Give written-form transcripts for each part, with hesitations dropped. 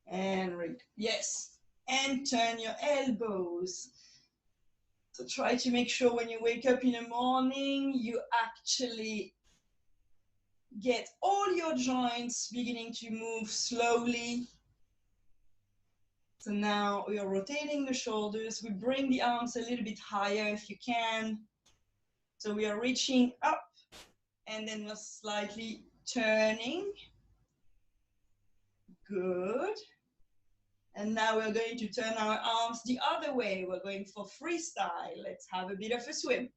And yes, and turn your elbows. So try to make sure when you wake up in the morning, you actually get all your joints beginning to move slowly. So now we are rotating the shoulders. We bring the arms a little bit higher if you can. So we are reaching up and then we're slightly turning. Good. And now we're going to turn our arms the other way. We're going for freestyle. Let's have a bit of a swim.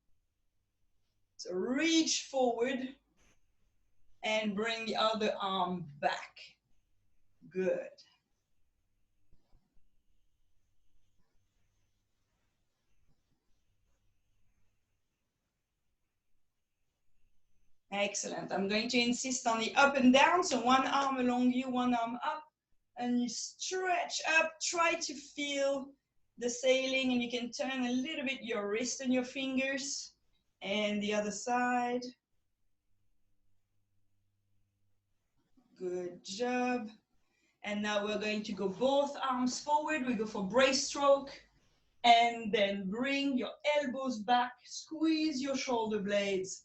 So reach forward and bring the other arm back. Good. Excellent. I'm going to insist on the up and down. So one arm along you, one arm up. And you stretch up. Try to feel the sailing. And you can turn a little bit your wrist and your fingers. And the other side. Good job. And now we're going to go both arms forward. We go for breaststroke. And then bring your elbows back. Squeeze your shoulder blades.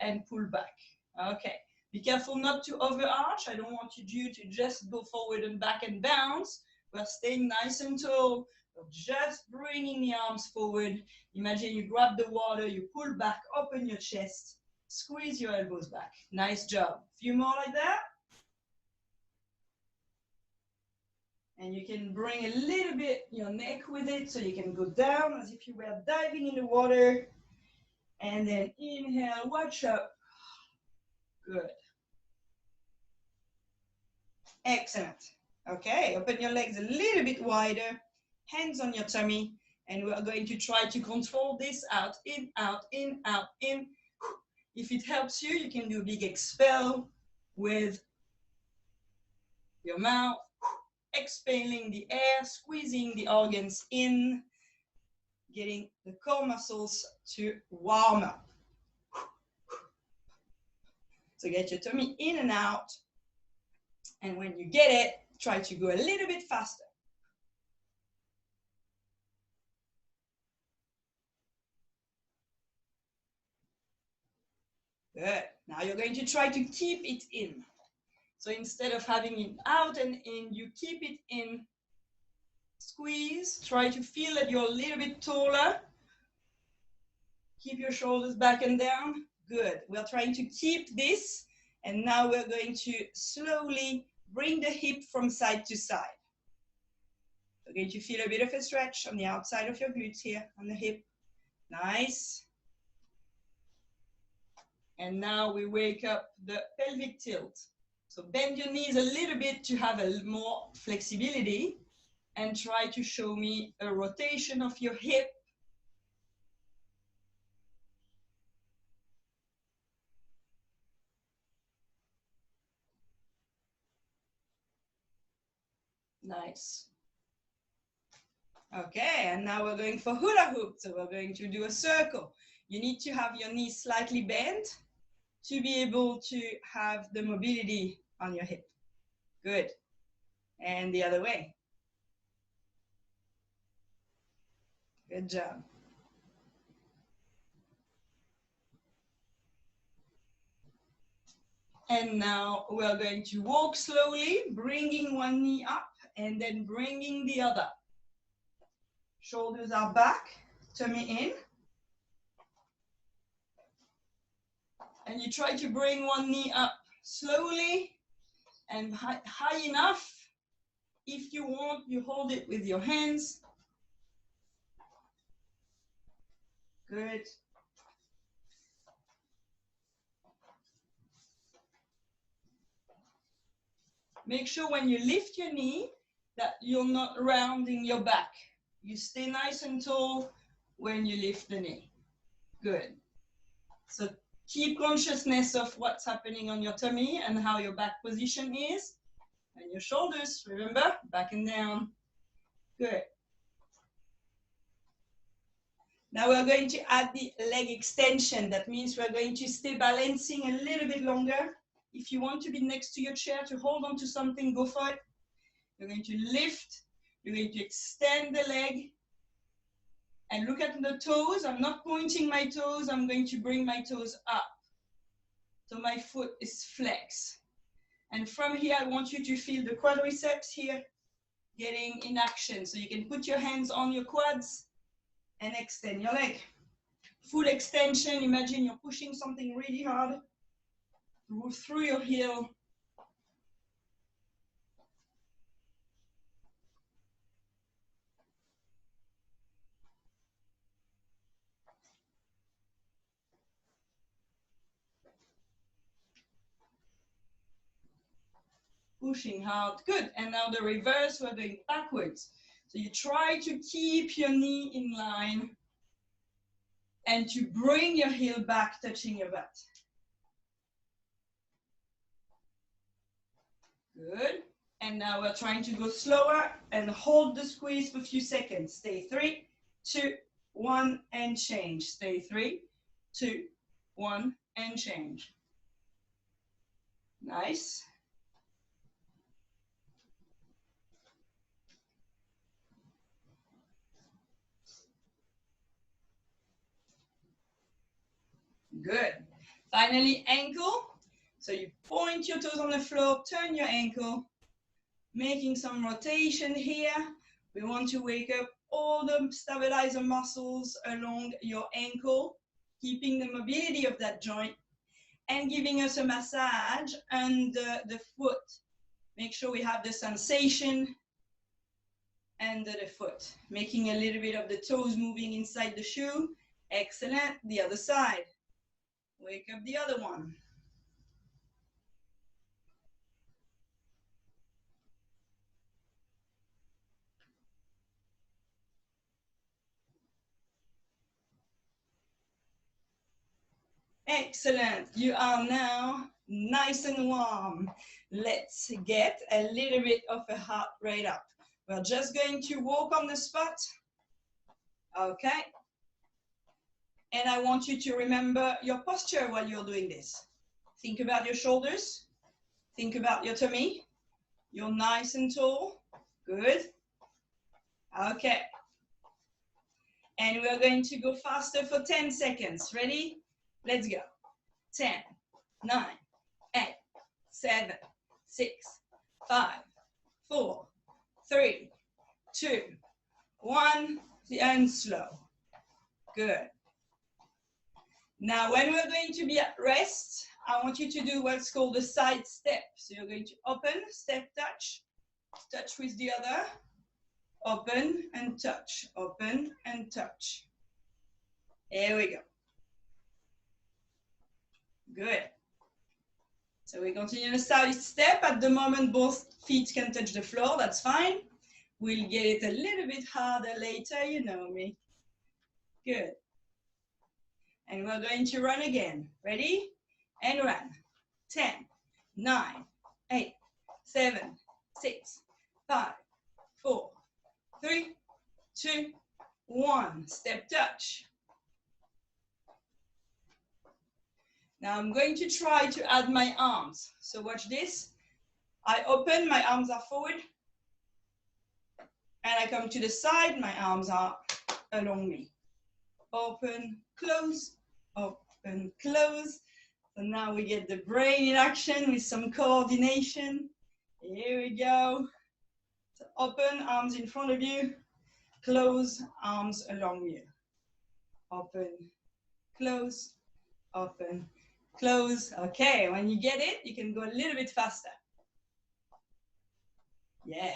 And pull back. Okay. Be careful not to overarch. I don't want you to just go forward and back and bounce. We're staying nice and tall. We're just bringing the arms forward. Imagine you grab the water, you pull back, open your chest, squeeze your elbows back. Nice job. A few more like that. And you can bring a little bit your neck with it so you can go down as if you were diving in the water. And then inhale, watch up. Good. Excellent. Okay, open your legs a little bit wider, hands on your tummy, and we are going to try to control this out, in, out, in, out, in. If it helps you, you can do a big expel with your mouth, exhaling the air, squeezing the organs in, getting the core muscles to warm up. So get your tummy in and out. And when you get it, try to go a little bit faster. Good. Now you're going to try to keep it in. So instead of having it out and in, you keep it in. Squeeze. Try to feel that you're a little bit taller. Keep your shoulders back and down. Good. We're trying to keep this. And now we're going to slowly bring the hip from side to side. We're going to feel a bit of a stretch on the outside of your glutes here, on the hip. Nice. And now we wake up the pelvic tilt. So bend your knees a little bit to have a more flexibility. And try to show me a rotation of your hip. Nice. Okay, and now we're going for hula hoop. So we're going to do a circle. You need to have your knees slightly bent to be able to have the mobility on your hip. Good. And the other way. Good job. And now we're going to walk slowly, bringing one knee up and then bringing the other. Shoulders are back, tummy in. And you try to bring one knee up slowly and high enough. If you want, you hold it with your hands. Good. Make sure when you lift your knee that you're not rounding your back. You stay nice and tall when you lift the knee. Good. So keep consciousness of what's happening on your tummy and how your back position is. And your shoulders, remember, back and down. Good. Now we're going to add the leg extension. That means we're going to stay balancing a little bit longer. If you want to be next to your chair to hold on to something, go for it. You're going to lift. You're going to extend the leg. And look at the toes. I'm not pointing my toes. I'm going to bring my toes up. So my foot is flexed. And from here, I want you to feel the quadriceps here getting in action. So you can put your hands on your quads and extend your leg. Full extension. Imagine you're pushing something really hard through your heel. Pushing hard. Good. And now the reverse, we're going backwards. So you try to keep your knee in line and to bring your heel back, touching your butt. Good. And now we're trying to go slower and hold the squeeze for a few seconds. Stay 3, 2, 1, and change. Stay 3, 2, 1, and change. Nice. Good. Finally, ankle. So you point your toes on the floor, turn your ankle, making some rotation here. We want to wake up all the stabilizer muscles along your ankle, keeping the mobility of that joint and giving us a massage under the foot. Make sure we have the sensation under the foot, making a little bit of the toes moving inside the shoe. Excellent. The other side. Wake up the other one. Excellent. You are now nice and warm. Let's get a little bit of a heart rate up. We're just going to walk on the spot. Okay. And I want you to remember your posture while you're doing this. Think about your shoulders. Think about your tummy. You're nice and tall. Good. Okay. And we're going to go faster for 10 seconds. Ready? Let's go. 10, 9, 8, 7, 6, 5, 4, 3, 2, 1, and slow. Good. Now, when we're going to be at rest, I want you to do what's called a side step. So you're going to open, step, touch with the other, open and touch, open and touch. Here we go. Good. So we continue the side step. At the moment, both feet can touch the floor. That's fine. We'll get it a little bit harder later. You know me. Good. And we're going to run again. Ready? And run. 10, 9, 8, 7, 6, 5, 4, 3, 2, 1. Step touch. Now I'm going to try to add my arms. So watch this. I open, my arms are forward. And I come to the side, my arms are along me. Open, close, open, close. So now we get the brain in action with some coordination. Here we go. So open, arms in front of you. Close, arms along you. Open, close, open, close. Okay, when you get it, you can go a little bit faster. Yeah.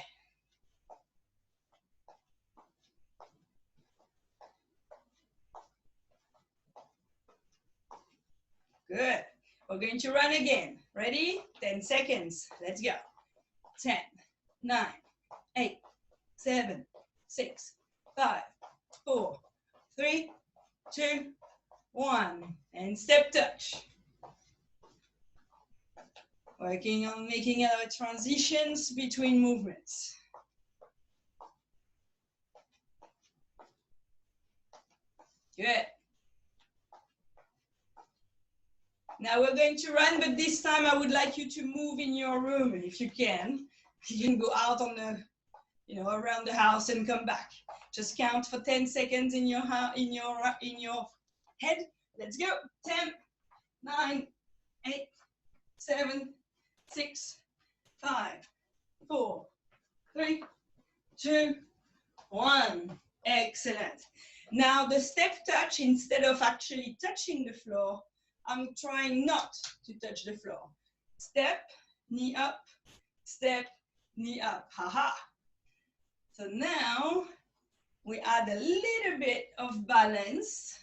Good. We're going to run again. Ready? 10 seconds. Let's go. 10, 9, 8, 7, 6, 5, 4, 3, 2, 1. And step touch. Working on making our transitions between movements. Good. Now we're going to run, but this time I would like you to move in your room if you can. You can go out on the, around the house and come back. Just count for 10 seconds in your head. Let's go. 10, 9, 8, 7, 6, 5, 4, 3, 2, 1. Excellent. Now the step touch, instead of actually touching the floor, I'm trying not to touch the floor. Step, knee up, step, knee up. Haha. So now we add a little bit of balance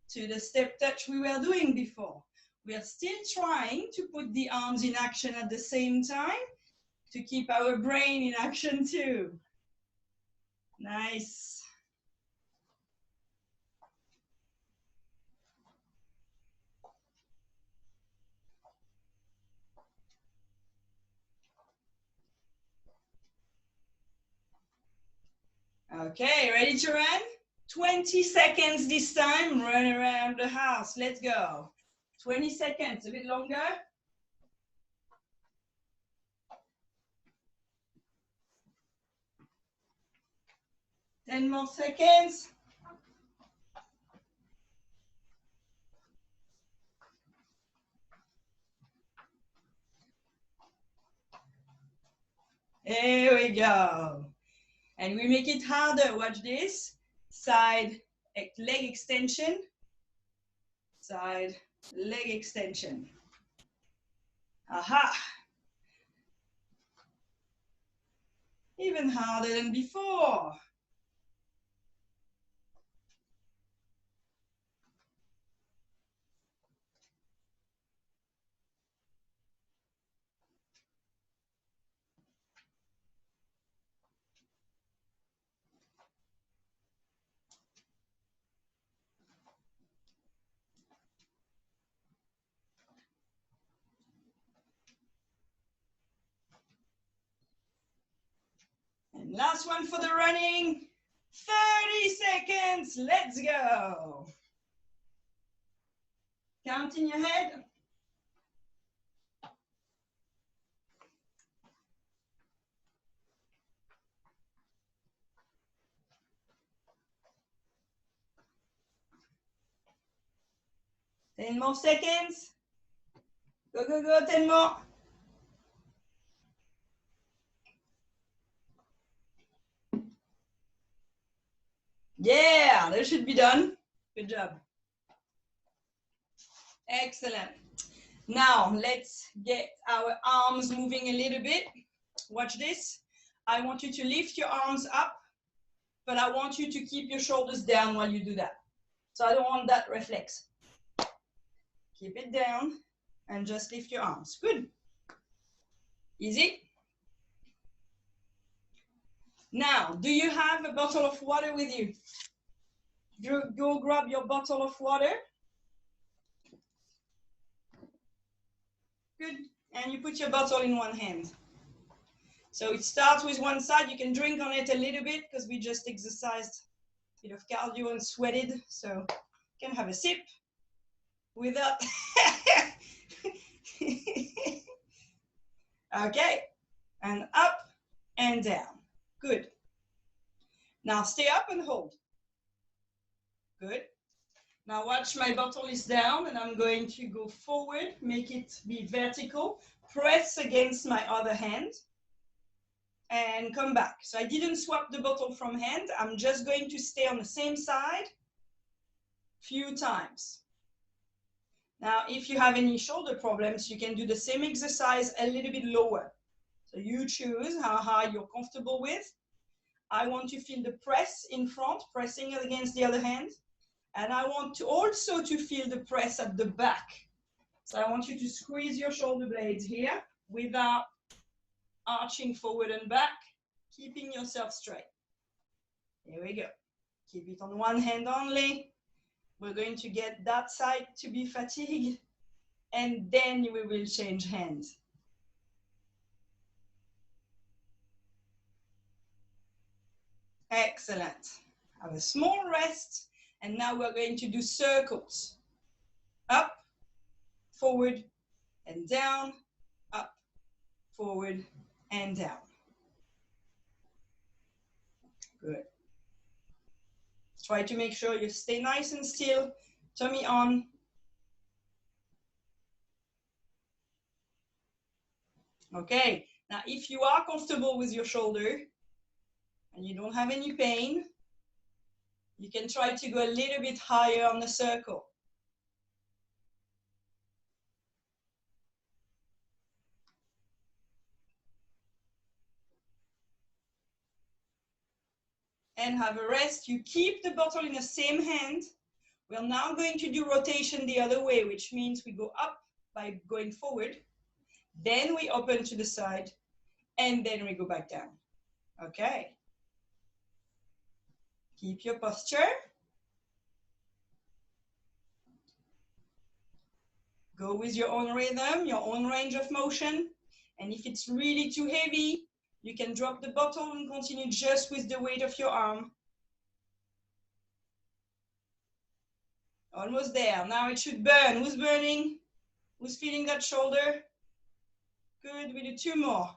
to the step touch we were doing before. We are still trying to put the arms in action at the same time to keep our brain in action too. Nice. Okay, ready to run? 20 seconds this time, run around the house. Let's go. 20 seconds, a bit longer. Ten more seconds. There we go. And we make it harder. Watch this. Side leg extension. Side leg extension. Aha. Even harder than before. And last one for the running. 30 seconds. Let's go. Count in your head. Ten more seconds. Go, go, go. 10 more. Yeah, that should be done. Good job. Excellent. Now, let's get our arms moving a little bit. Watch this. I want you to lift your arms up, but I want you to keep your shoulders down while you do that. So I don't want that reflex. Keep it down and just lift your arms. Good. Easy. Now, do you have a bottle of water with you? Go grab your bottle of water. Good. And you put your bottle in one hand. So it starts with one side. You can drink on it a little bit because we just exercised a bit of cardio and sweated. So you can have a sip without. Okay. And up and down. Good. Now stay up and hold. Good. Now watch, my bottle is down and I'm going to go forward, make it be vertical, press against my other hand and come back. So I didn't swap the bottle from hand. I'm just going to stay on the same side few times. Now, if you have any shoulder problems, you can do the same exercise a little bit lower. So you choose how high you're comfortable with. I want to feel the press in front, pressing against the other hand. And I want to also to feel the press at the back. So I want you to squeeze your shoulder blades here without arching forward and back, keeping yourself straight. Here we go. Keep it on one hand only. We're going to get that side to be fatigued, and then we will change hands. Excellent. Have a small rest. And now we're going to do circles. Up, forward, and down, up, forward, and down. Good. Try to make sure you stay nice and still, tummy on. Okay, now if you are comfortable with your shoulder and you don't have any pain, you can try to go a little bit higher on the circle. And have a rest. You keep the bottle in the same hand. We're now going to do rotation the other way, which means we go up by going forward, then we open to the side, and then we go back down. Okay. Keep your posture. Go with your own rhythm, your own range of motion. And if it's really too heavy, you can drop the bottle and continue just with the weight of your arm. Almost there. Now it should burn. Who's burning? Who's feeling that shoulder? Good. We do 2 more.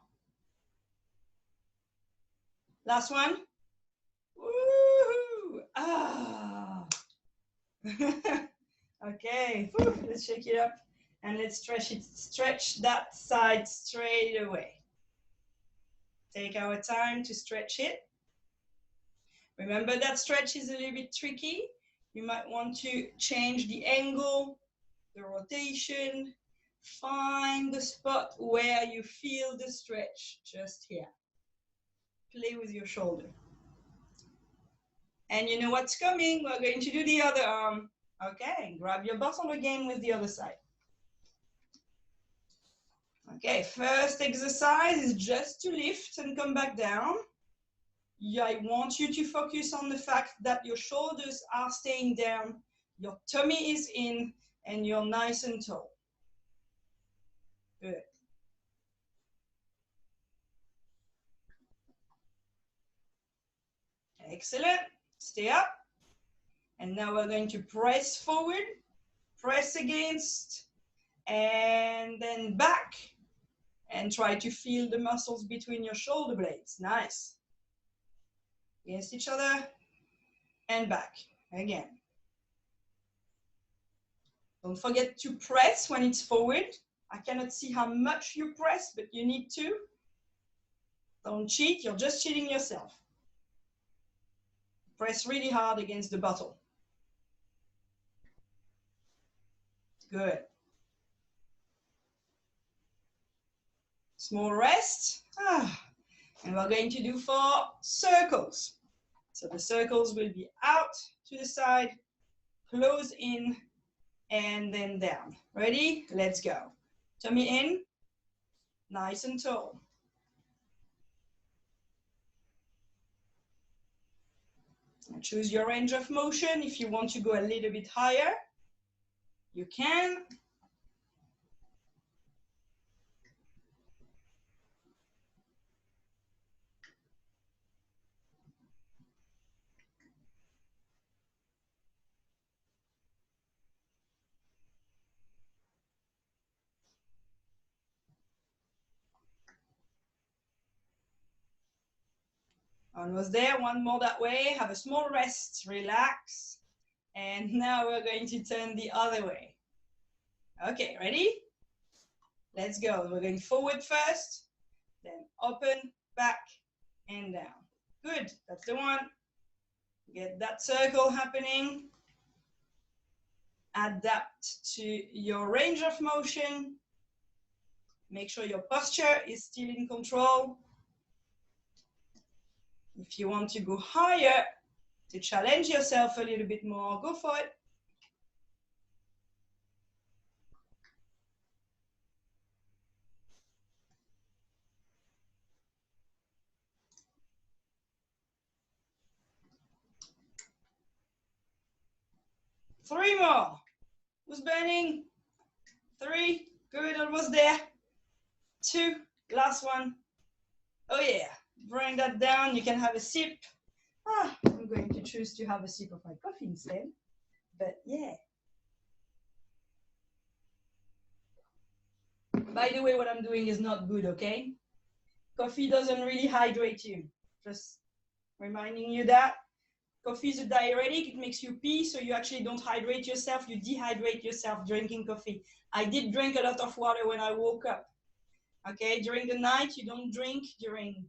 Last one. Woohoo! Ah. Okay. Whew. Let's shake it up and let's stretch it. Stretch that side straight away. Take our time to stretch it. Remember that stretch is a little bit tricky. You might want to change the angle, the rotation. Find the spot where you feel the stretch, just here. Play with your shoulder. And you know what's coming. We're going to do the other arm. Okay, grab your bottle again with the other side. Okay, first exercise is just to lift and come back down. I want you to focus on the fact that your shoulders are staying down, your tummy is in, and you're nice and tall. Good. Excellent. Stay up. And now we're going to press forward, press against, and then back. And try to feel the muscles between your shoulder blades. Nice. Against each other, and back. Again. Don't forget to press when it's forward. I cannot see how much you press, but you need to. Don't cheat, you're just cheating yourself. Press really hard against the bottle. Good. Small rest. And we're going to do 4 circles. So the circles will be out to the side, close in, and then down. Ready? Let's go. Tummy in, nice and tall. And choose your range of motion. If you want to go a little bit higher, you can. Almost there, 1 more that way. Have a small rest, relax. And now we're going to turn the other way. Okay, ready? Let's go. We're going forward first, then open, back, and down. Good, that's the one. Get that circle happening. Adapt to your range of motion. Make sure your posture is still in control. If you want to go higher, to challenge yourself a little bit more, go for it. Three more. Who's burning? 3. Good, almost there. 2. Last one. Oh yeah. Bring that down. You can have a sip. I'm going to choose to have a sip of my coffee instead. But yeah. By the way, what I'm doing is not good, okay? Coffee doesn't really hydrate you. Just reminding you that. Coffee is a diuretic, it makes you pee, so you actually don't hydrate yourself, you dehydrate yourself drinking coffee. I did drink a lot of water when I woke up. Okay, during the night, you don't drink during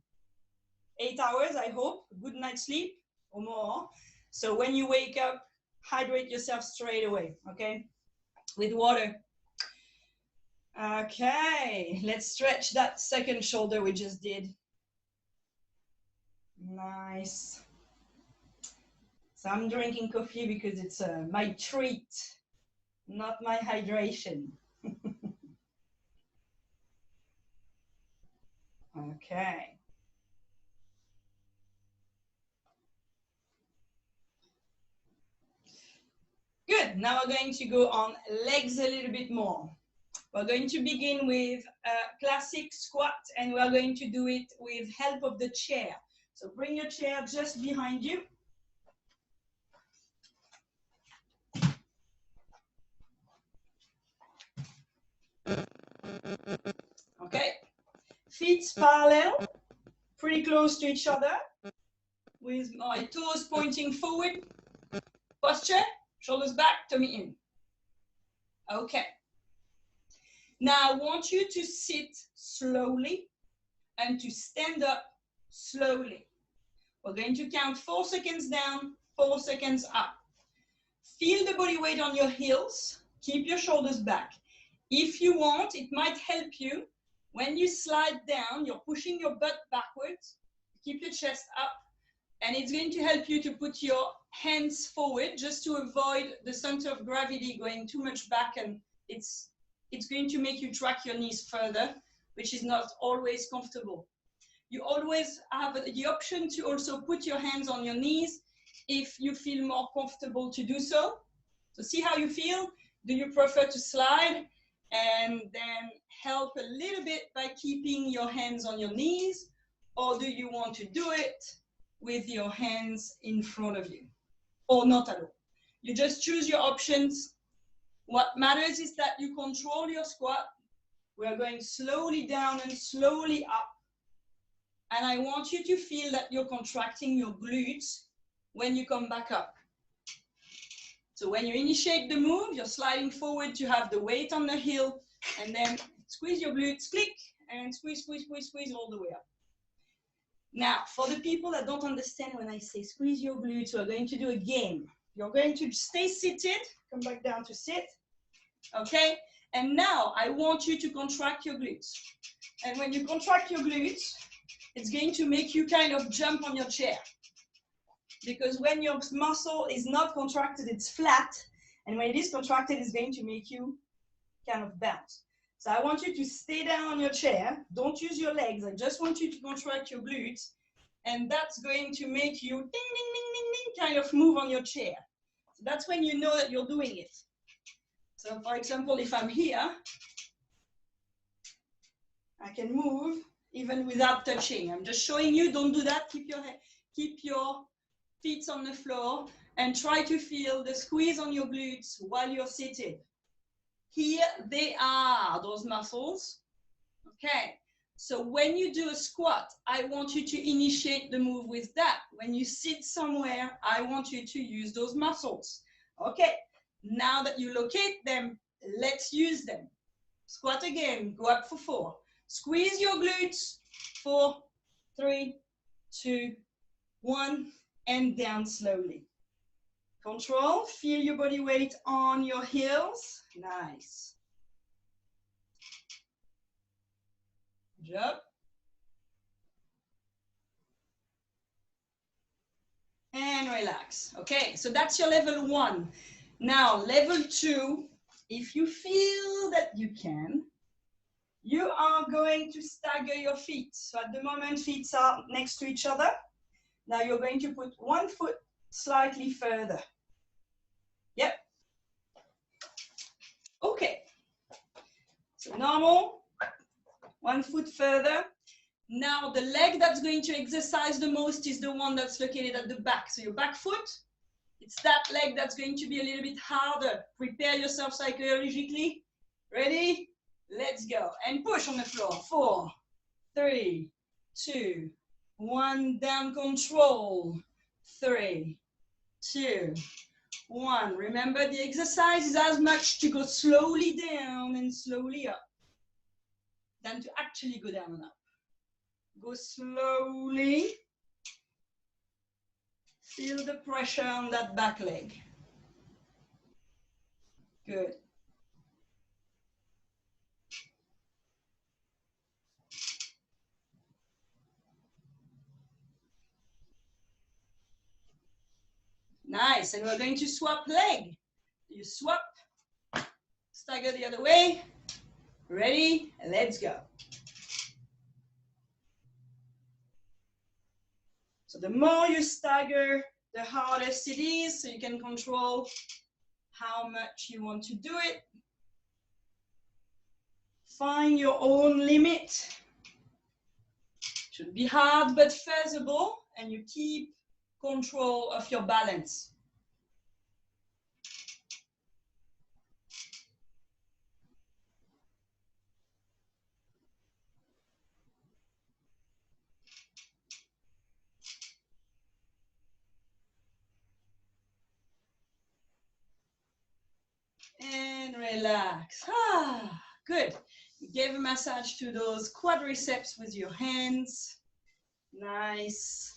8 hours, I hope, good night's sleep or more. So when you wake up, hydrate yourself straight away, okay, with water. Okay, let's stretch that second shoulder we just did. Nice. So I'm drinking coffee because it's my treat, not my hydration. Okay. Good, now we're going to go on legs a little bit more. We're going to begin with a classic squat, and we're going to do it with help of the chair. So bring your chair just behind you. Okay, feet parallel, pretty close to each other, with my toes pointing forward. Posture, shoulders back, tummy in. Okay. Now I want you to sit slowly and to stand up slowly. We're going to count 4 seconds down, 4 seconds up. Feel the body weight on your heels. Keep your shoulders back. If you want, it might help you. When you slide down, you're pushing your butt backwards. Keep your chest up. And it's going to help you to put your hands forward just to avoid the center of gravity going too much back, and it's going to make you track your knees further, which is not always comfortable. You always have the option to also put your hands on your knees if you feel more comfortable to do so. So see how you feel. Do you prefer to slide and then help a little bit by keeping your hands on your knees, or do you want to do it with your hands in front of you, or not at all? You just choose your options. What matters is that you control your squat. We are going slowly down and slowly up. And I want you to feel that you're contracting your glutes when you come back up. So when you initiate the move, you're sliding forward to have the weight on the heel, and then squeeze your glutes, click, and squeeze, squeeze, squeeze, squeeze all the way up. Now, for the people that don't understand when I say squeeze your glutes, we're going to do a game. You're going to stay seated, come back down to sit, okay? And now I want you to contract your glutes. And when you contract your glutes, it's going to make you kind of jump on your chair. Because when your muscle is not contracted, it's flat. And when it is contracted, it's going to make you kind of bounce. So I want you to stay down on your chair. Don't use your legs. I just want you to contract your glutes. And that's going to make you ding, ding, ding, ding, ding, kind of move on your chair. So that's when you know that you're doing it. So for example, if I'm here, I can move even without touching. I'm just showing you, don't do that. Keep your feet on the floor and try to feel the squeeze on your glutes while you're seated. Here they are, those muscles. Okay, so when you do a squat, I want you to initiate the move with that. When you sit somewhere, I want you to use those muscles. Okay, now that you locate them, let's use them. Squat again, go up for 4. Squeeze your glutes, 4, 3, 2, 1, and down slowly. Control, feel your body weight on your heels. Nice. Jump. And relax. Okay, so that's your level 1. Now, level 2, if you feel that you can, you are going to stagger your feet. So at the moment, feet are next to each other. Now you're going to put one foot slightly further. Yep. Okay. So normal, 1 foot further. Now the leg that's going to exercise the most is the one that's located at the back. So your back foot, it's that leg that's going to be a little bit harder. Prepare yourself psychologically. Ready? Let's go. And push on the floor. 4, 3, 2, 1, down control, 3, 2, 1. Remember, the exercise is as much to go slowly down and slowly up than to actually go down and up. Go slowly. Feel the pressure on that back leg. Good. Nice, and we're going to swap leg. You swap, stagger the other way. Ready? Let's go. So the more you stagger, the hardest it is, so you can control how much you want to do it. Find your own limit. Should be hard but feasible, and you keep control of your balance. And relax. Ah, good. You gave a massage to those quadriceps with your hands. Nice.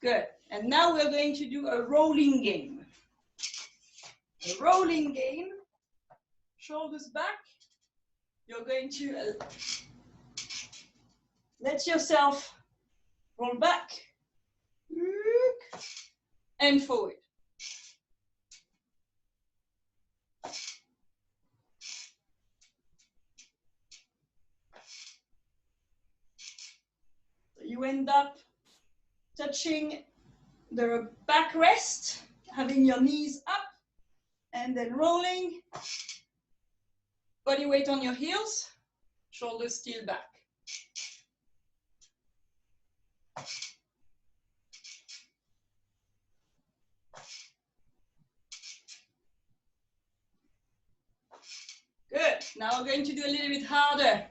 Good. And now we're going to do a rolling game. A rolling game. Shoulders back. You're going to let yourself roll back and forward. So you end up touching the backrest, having your knees up, and then rolling. Body weight on your heels, shoulders still back. Good. Now we're going to do a little bit harder.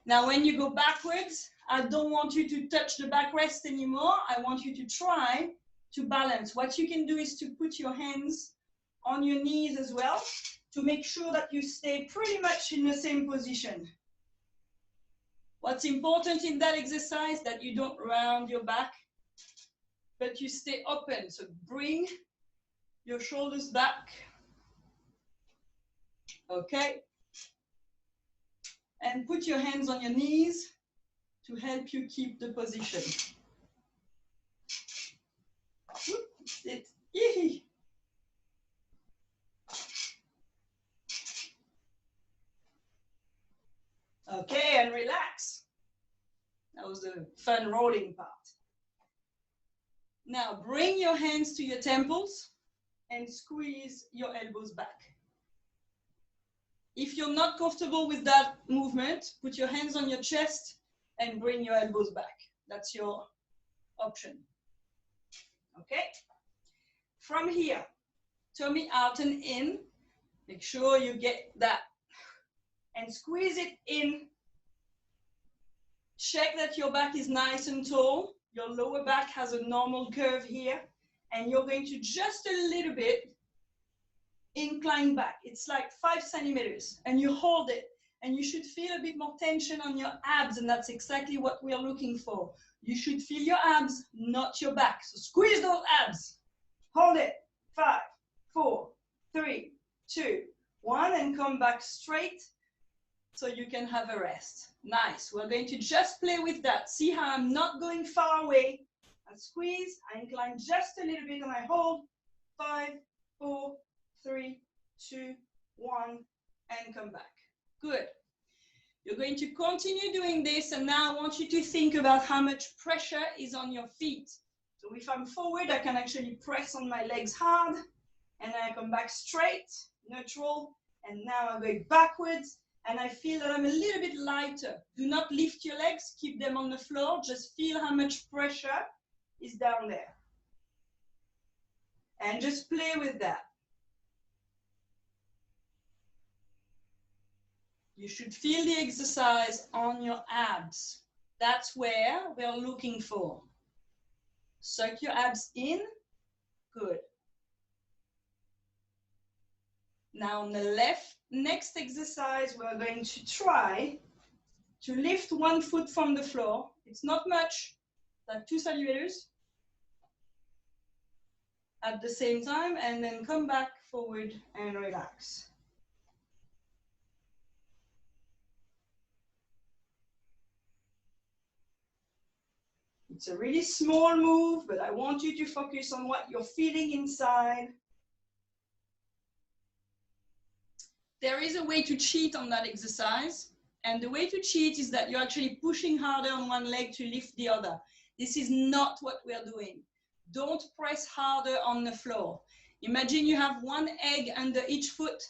Now when you go backwards, I don't want you to touch the backrest anymore. I want you to try to balance. What you can do is to put your hands on your knees as well to make sure that you stay pretty much in the same position. What's important in that exercise that you don't round your back, but you stay open. So bring your shoulders back. Okay. And put your hands on your knees to help you keep the position. Sit. Yee. Okay, and relax. That was the fun rolling part. Now bring your hands to your temples and squeeze your elbows back. If you're not comfortable with that movement, put your hands on your chest and bring your elbows back. That's your option. Okay? From here, tummy out and in. Make sure you get that. And squeeze it in. Check that your back is nice and tall. Your lower back has a normal curve here. And you're going to just a little bit incline back. It's like 5 centimeters. And you hold it. And you should feel a bit more tension on your abs. And that's exactly what we're looking for. You should feel your abs, not your back. So squeeze those abs. Hold it. 5, 4, 3, 2, 1. And come back straight so you can have a rest. Nice. We're going to just play with that. See how I'm not going far away. I squeeze, I incline just a little bit, and I hold. 5, 4, 3, 2, 1, and come back. Good. You're going to continue doing this, and now I want you to think about how much pressure is on your feet. So if I'm forward, I can actually press on my legs hard, and then I come back straight, neutral, and now I'm going backwards, and I feel that I'm a little bit lighter. Do not lift your legs, keep them on the floor, just feel how much pressure is down there. And just play with that. You should feel the exercise on your abs. That's where we're looking for. Suck your abs in. Good. Now on the left, next exercise, we're going to try to lift one foot from the floor. It's not much, like 2 saluators at the same time, and then come back forward and relax. It's a really small move, but I want you to focus on what you're feeling inside. There is a way to cheat on that exercise. And the way to cheat is that you're actually pushing harder on one leg to lift the other. This is not what we're doing. Don't press harder on the floor. Imagine you have one egg under each foot.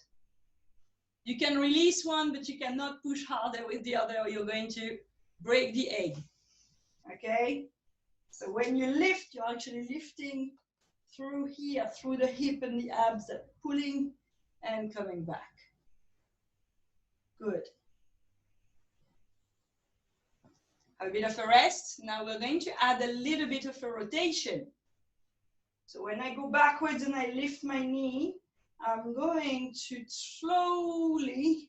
You can release one, but you cannot push harder with the other or you're going to break the egg. Okay? So when you lift, you're actually lifting through here, through the hip and the abs, that pulling and coming back. Good. Have a bit of a rest. Now we're going to add a little bit of a rotation. So when I go backwards and I lift my knee, I'm going to slowly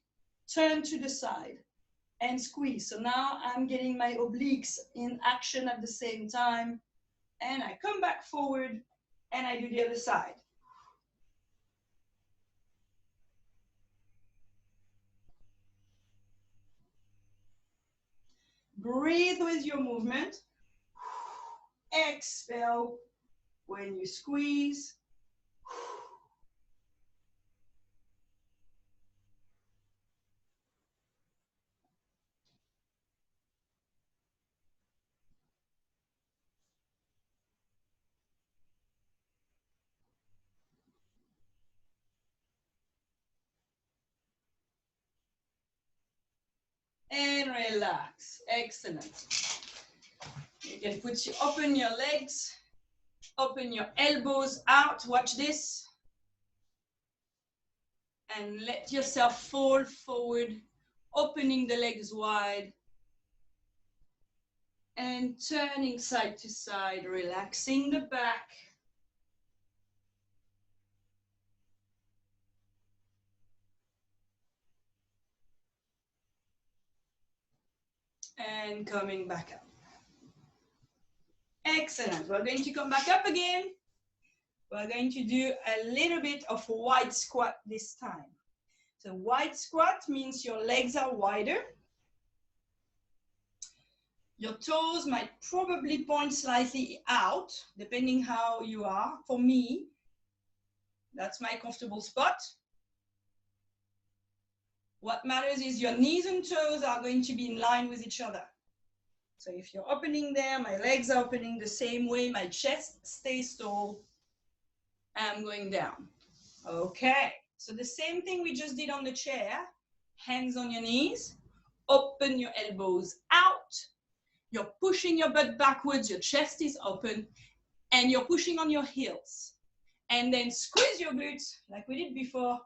turn to the side and squeeze. So now I'm getting my obliques in action at the same time. And I come back forward and I do the other side. Breathe with your movement. Exhale when you squeeze. And relax. Excellent. You can open your legs, open your elbows out. Watch this. And let yourself fall forward, opening the legs wide. And turning side to side, relaxing the back. And coming back up. Excellent. We're going to come back up again. We're going to do a little bit of wide squat this time. So wide squat means your legs are wider. Your toes might probably point slightly out, depending how you are. For me, that's my comfortable spot. What matters is your knees and toes are going to be in line with each other. So if you're opening there, my legs are opening the same way, my chest stays tall, I'm going down. Okay, so the same thing we just did on the chair, hands on your knees, open your elbows out, you're pushing your butt backwards, your chest is open, and you're pushing on your heels. And then squeeze your glutes, like we did before,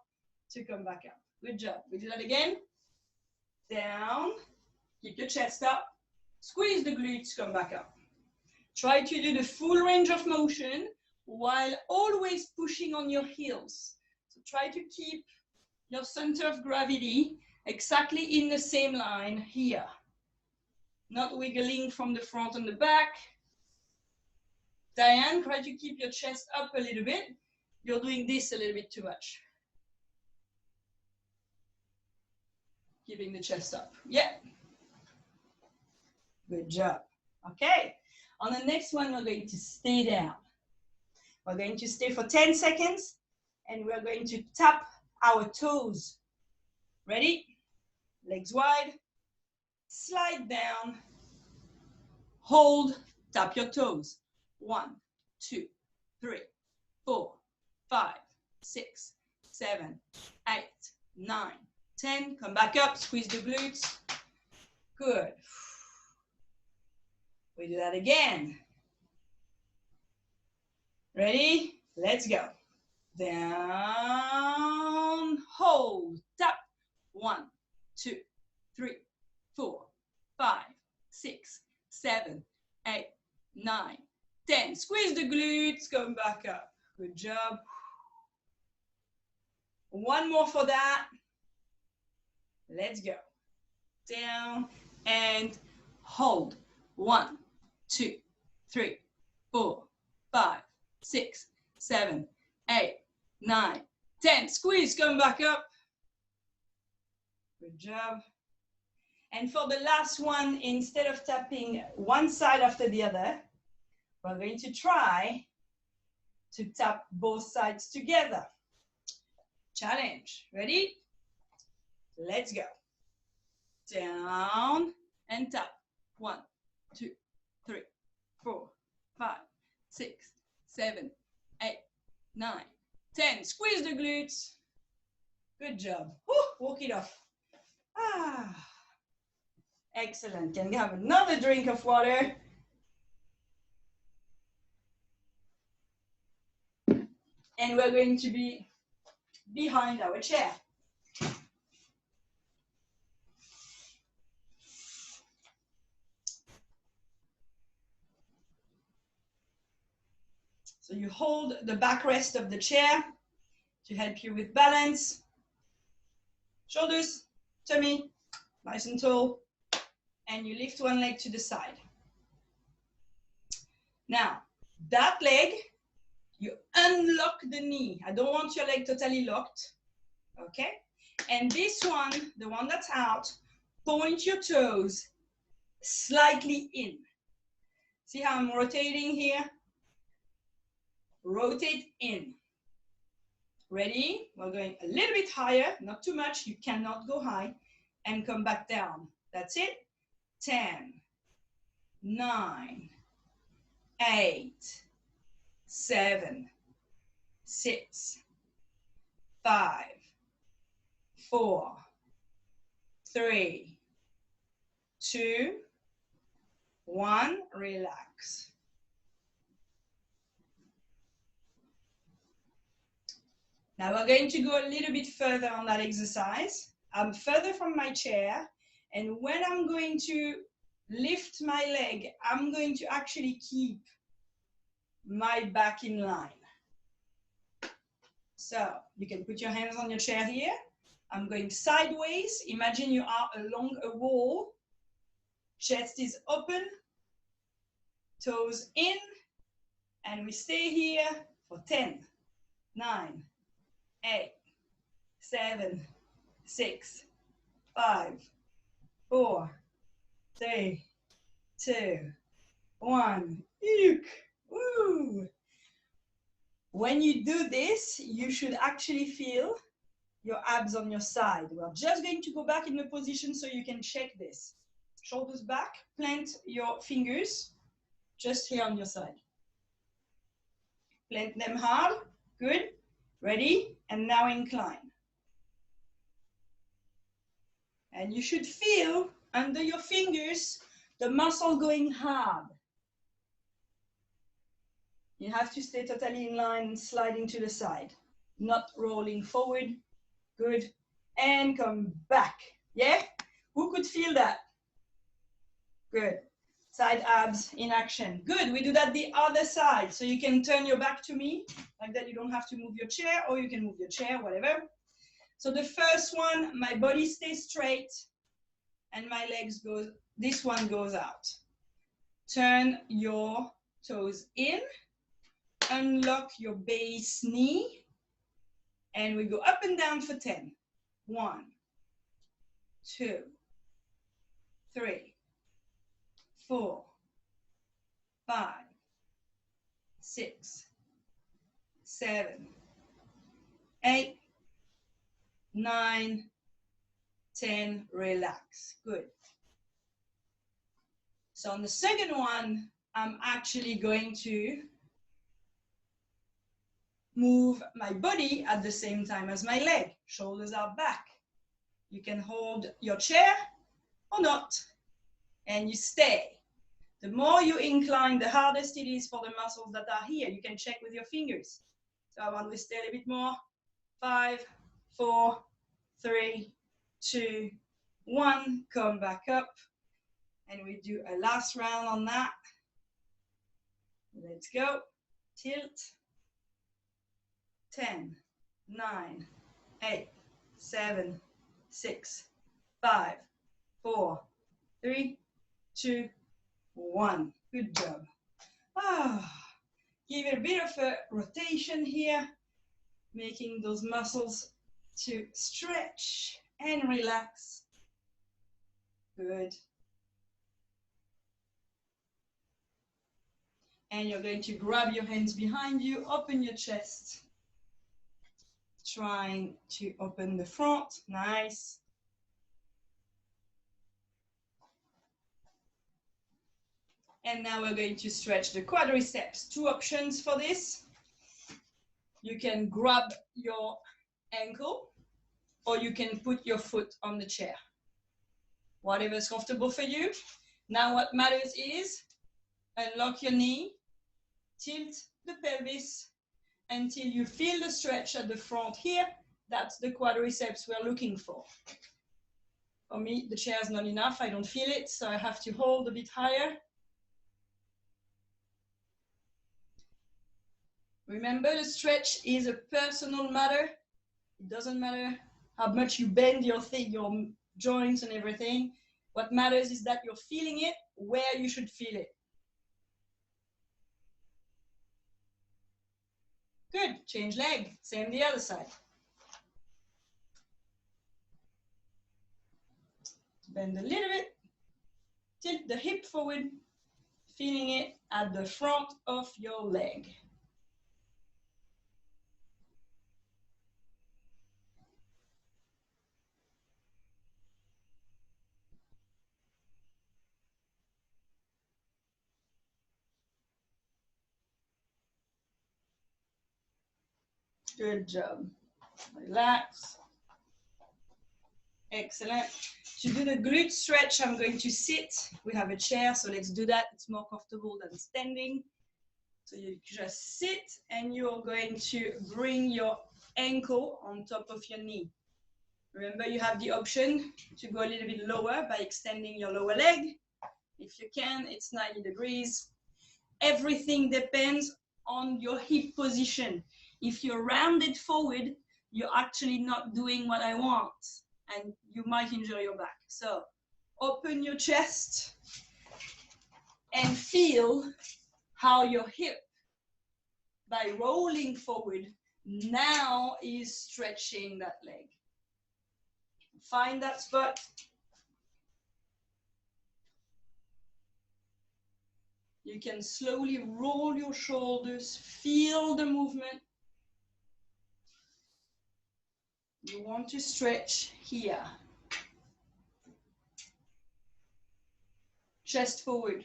to come back up. Good job. We do that again. Down, keep your chest up, squeeze the glutes, come back up. Try to do the full range of motion while always pushing on your heels. So try to keep your center of gravity exactly in the same line here. Not wiggling from the front and the back. Diane, try to keep your chest up a little bit. You're doing this a little bit too much. Keeping the chest up. Yeah. Good job. Okay. On the next one, we're going to stay down. We're going to stay for 10 seconds and we're going to tap our toes. Ready? Legs wide. Slide down. Hold. Tap your toes. 1, 2, 3, 4, 5, 6, 7, 8, 9, 10. Come back up. Squeeze the glutes. Good. We do that again. Ready? Let's go. Down, hold, tap. 1, 2, 3, 4, 5, 6, 7, 8, 9, 10. Squeeze the glutes, come back up. Good job. One more for that. Let's go. Down and hold. 1, 2, 3, 4, 5, 6, 7, 8, 9, 10. Squeeze, come back up. Good job. And for the last one, instead of tapping one side after the other, we're going to try to tap both sides together. Challenge. Ready? Let's go. Down and tap. 1, 2, 3, 4, 5, 6, 7, 8, 9, 10. Squeeze the glutes. Good job. Woo, walk it off. Ah, excellent. Can we have another drink of water? And we're going to be behind our chair. So you hold the backrest of the chair to help you with balance. Shoulders, tummy, nice and tall. And you lift one leg to the side. Now, that leg, you unlock the knee. I don't want your leg totally locked. Okay? And this one, the one that's out, point your toes slightly in. See how I'm rotating here? Rotate in. Ready? We're going a little bit higher, not too much. You cannot go high. And come back down. That's it. 10, 9, 8, 7, 6, 5, 4, 3, 2, 1. Relax. Now we're going to go a little bit further on that exercise. I'm further from my chair, and when I'm going to lift my leg, I'm going to actually keep my back in line. So you can put your hands on your chair here. I'm going sideways. Imagine you are along a wall. Chest is open, toes in, and we stay here for 10, 9, 8, 7, 6, 5, 4, 3, 2, 1. Eek. Woo. When you do this, you should actually feel your abs on your side. We're just going to go back in the position so you can check this. Shoulders back, plant your fingers just here on your side. Plant them hard. Good. Ready? And now incline. And you should feel under your fingers the muscle going hard. You have to stay totally in line and sliding to the side, not rolling forward. Good. And come back. Yeah? Who could feel that? Good. Side abs in action. Good. We do that the other side. So you can turn your back to me like that. You don't have to move your chair, or you can move your chair, whatever. So the first one, my body stays straight and my legs go, this one goes out. Turn your toes in, unlock your base knee, and we go up and down for 10. 1, 2, 3, 4, 5, 6, 7, 8, 9, 10. Relax. Good. So on the second one, I'm actually going to move my body at the same time as my leg. Shoulders are back. You can hold your chair or not, and you stay. The more you incline, the hardest it is for the muscles that are here. You can check with your fingers. So I want to stay a little bit more. 5, 4, 3, 2, 1, come back up, and we do a last round on that. Let's go. Tilt. 10, 9, 8, 7, 6, 5, 4, 3, 2, 1. Good job. Give it a bit of a rotation here, making those muscles to stretch and relax. Good. And you're going to grab your hands behind you, open your chest. Trying to open the front. Nice. And now we're going to stretch the quadriceps. 2 options for this. You can grab your ankle, or you can put your foot on the chair. Whatever is comfortable for you. Now what matters is unlock your knee, tilt the pelvis until you feel the stretch at the front here. That's the quadriceps we're looking for. For me, the chair is not enough. I don't feel it, so I have to hold a bit higher. Remember, the stretch is a personal matter. It doesn't matter how much you bend your joints and everything. What matters is that you're feeling it where you should feel it. Good. Change leg. Same the other side. Bend a little bit. Tilt the hip forward. Feeling it at the front of your leg. Good job. Relax. Excellent. To do the glute stretch, I'm going to sit. We have a chair, so let's do that. It's more comfortable than standing. So you just sit, and you're going to bring your ankle on top of your knee. Remember, you have the option to go a little bit lower by extending your lower leg. If you can, it's 90 degrees. Everything depends on your hip position. If you're rounded forward, you're actually not doing what I want, and you might injure your back. So open your chest and feel how your hip, by rolling forward, now is stretching that leg. Find that spot. You can slowly roll your shoulders, feel the movement. You want to stretch here. Chest forward.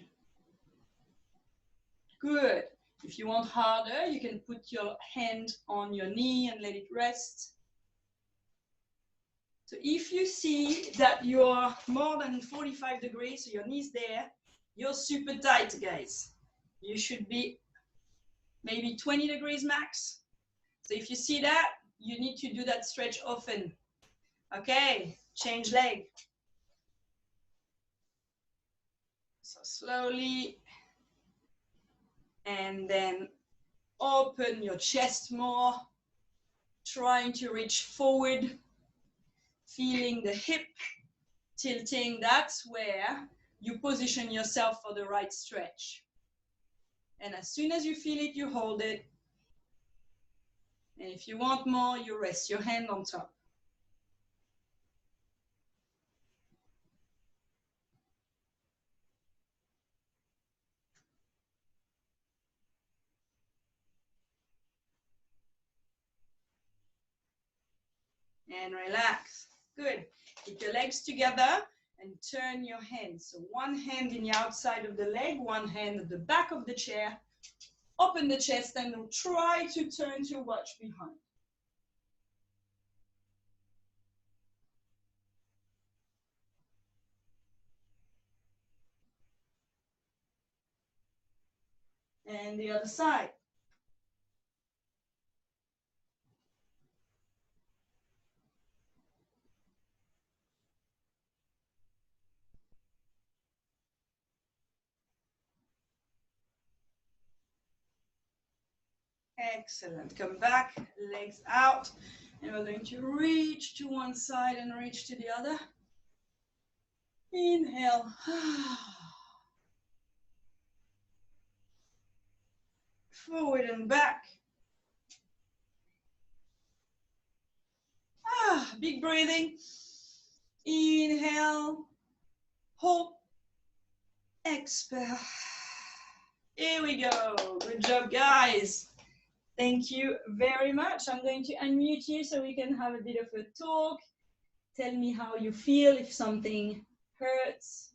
Good. If you want harder, you can put your hand on your knee and let it rest. So if you see that you're more than 45 degrees, so your knee's there, you're super tight, guys. You should be maybe 20 degrees max. So if you see that, you need to do that stretch often. Okay, change leg. So slowly, and then open your chest more, trying to reach forward, feeling the hip tilting. That's where you position yourself for the right stretch. And as soon as you feel it, you hold it. And if you want more, you rest your hand on top. And relax. Good. Keep your legs together and turn your hands. So one hand in the outside of the leg, one hand at the back of the chair. Open the chest and try to turn to watch behind. And the other side. Excellent. Come back, legs out. And we're going to reach to one side and reach to the other. Inhale. Forward and back. Big breathing. Inhale. Hold. Exhale. Here we go. Good job, guys. Thank you very much. I'm going to unmute you so we can have a bit of a talk. Tell me how you feel, if something hurts.